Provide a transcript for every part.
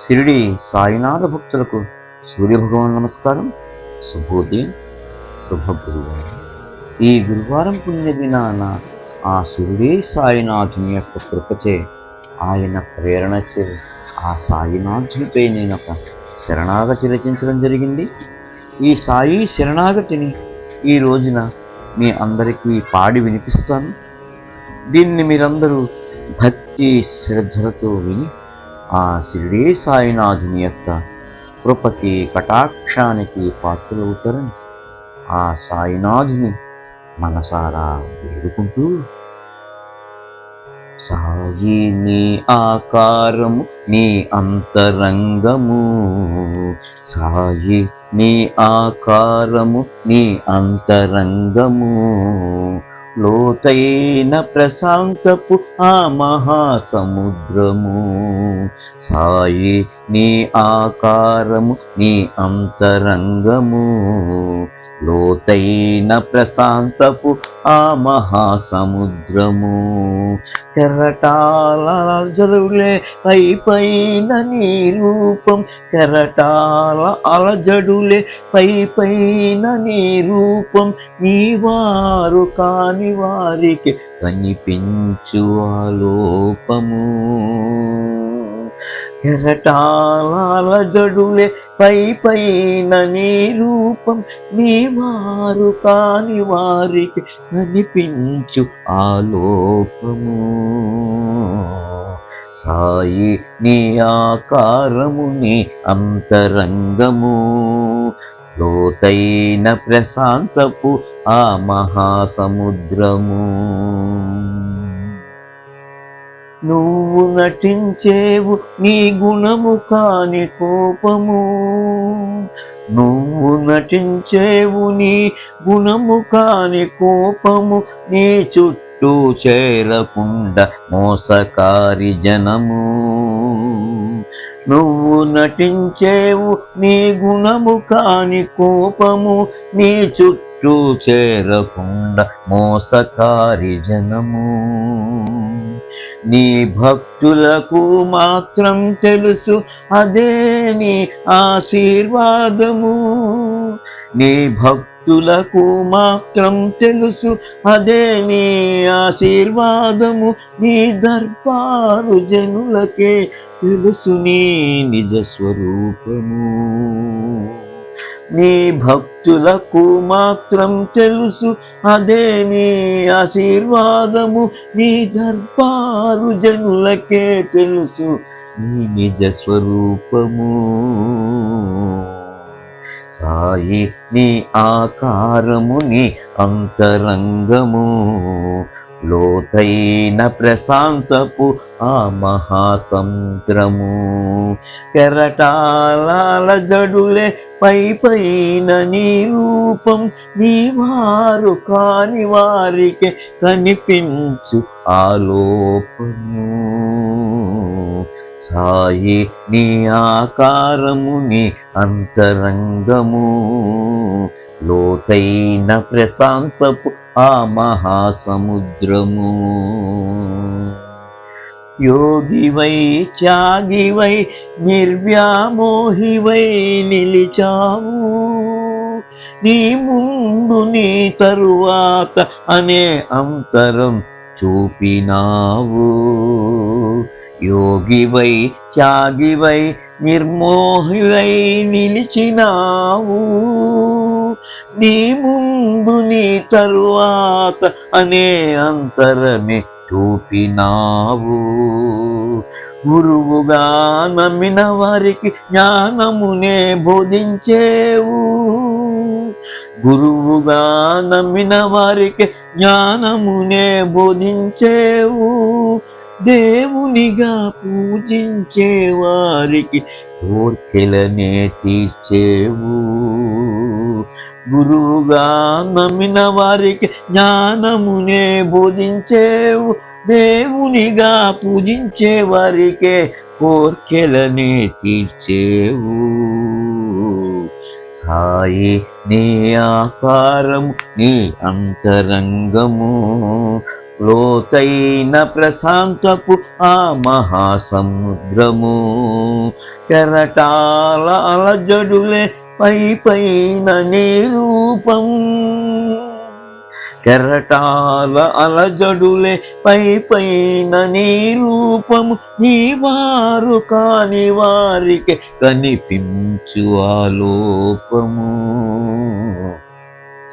షిరిడి సాయినాథ భక్తులకు సూర్యభగవాన్ నమస్కారం. శుభోదయం, శుభ గురువారం. ఈ గురువారం పుణ్య దినాన ఆ షిరిడి సాయినాథుని యొక్క కృపచే, ఆయన ప్రేరణచే ఆ సాయినాథునిపై నేను ఒక శరణాగతి రచించడం జరిగింది. ఈ సాయి శరణాగతిని ఈ రోజున మీ అందరికీ పాడి వినిపిస్తాను. దీన్ని మీరందరూ భక్తి శ్రద్ధలతో విని ఆ షిరిడి సాయినాథుని యొక్క కృపకి కటాక్షానికి పాత్రలవుతారని ఆ సాయినాథుని మనసారా వేడుకుంటూ, సాయి నీ ఆకారము నీ అంతరంగము, సాయి నీ ఆకారము నీ అంతరంగము, లోతైన ప్రశాంతపు ఆ మహాసముద్రము, సాయి నీ ఆకారము నీ అంతరంగము, లోతైన ప్రశాంతపు ఆ మహాసముద్రము, కెరటాల అలజడులే పైన నీ రూపం, కెరటాల అలజడులే పైన నీ రూపం, నీ వారు కాని వారికి కనిపించు ఆలోపము, కెరటాల అలజడులే పైన నీ రూపం, నీ వారు కాని వారికి కనిపించు ఆలోపము, సాయి నీ ఆకారము నీ అంతరంగము, లోతైన ప్రశాంతపు ఆ మహాసముద్రము. నువ్వు నటించేవు నీ గుణము కాని కోపము, నువ్వు నటించేవు నీ గుణము కాని కోపము, నీ చుట్టూ చేరకుండా మోసకారి జనము, నువ్వు నటించేవు నీ గుణము కాని కోపము, నీ చుట్టూ చేరకుండా మోసకారి జనము, నీ భక్తులకు మాత్రం తెలుసు అదే నీ ఆశీర్వాదము, నీ భక్తులకు మాత్రం తెలుసు అదే నీ ఆశీర్వాదము, నీ దర్బారు జనులకే తెలుసు నీ నిజ స్వరూపము, నీ భక్తులకు మాత్రం తెలుసు అదే నీ ఆశీర్వాదము, నీ దర్బారు జనులకే తెలుసు నీ నిజ స్వరూపము, సాయి నీ ఆకారము నీ అంతరంగము, లోతైన ప్రశాంతపు ఆ మహాసముద్రము, కెరటాల అలజడులే పైన నీ రూపం, నీ వారు కాని వారికి కనిపించు ఆలోపము, సాయి నీ ఆకారము నీ అంతరంగము, లోతైన ప్రశాంతపు ఆ మహాసముద్రము. యోగివై త్యాగివై నిర్వ్యామోహివై నిలిచావు, నీ ముందు నీ తరువాత అనే అంతరం చూపినావు, యోగివై త్యాగివై నిర్మోహివై నిలిచినావు, నీ ముందు నీ తరువాత అనే అంతరమే చూపినావు, గురువుగా నమ్మిన వారికి జ్ఞానమునే బోధించేవు, గురువుగా నమ్మిన వారికి జ్ఞానమునే బోధించేవు, దేవునిగా పూజించే వారికి కోర్కెలనే తీర్చేవు, గురువుగా నమ్మిన వారికి జ్ఞానమునే బోధించేవు, దేవునిగా పూజించే వారికే కోర్కెలనే తీర్చేవు, సాయి నీ ఆకారము నీ అంతరంగము, లోతైన ప్రశాంతపు ఆ మహాసముద్రము, కెరటాల అలజడులే పై పైన నీ రూపం, కెరటాల అలజడులే పై పైన నీ రూపము, నీ వారు కాని వారికి కనిపించు ఆలోపము.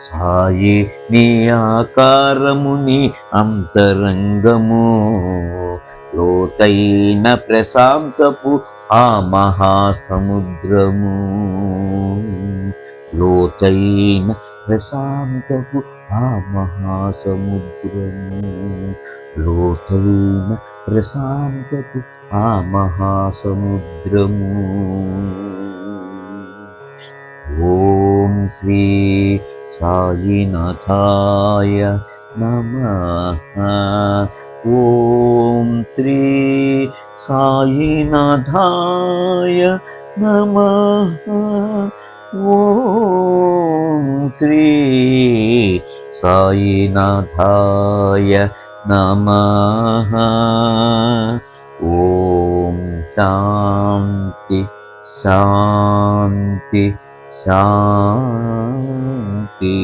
సాయి నీ ఆకారము నీ అంతరంగము, లోతైన ప్రశాంతపు ఆ మహాసముద్రము, లోతైన ప్రశాంతపు ఆ మహాసముద్రము, లోతైన ప్రశాంతపు ఆ మహాసముద్రము. ఓం శ్రీ సాయినాథాయ నమః. ఓం శ్రీ సాయినాథాయ నమః. ఓం శ్రీ సాయినాథాయ నమః. ఓం శాంతి శాంతి శాంతి.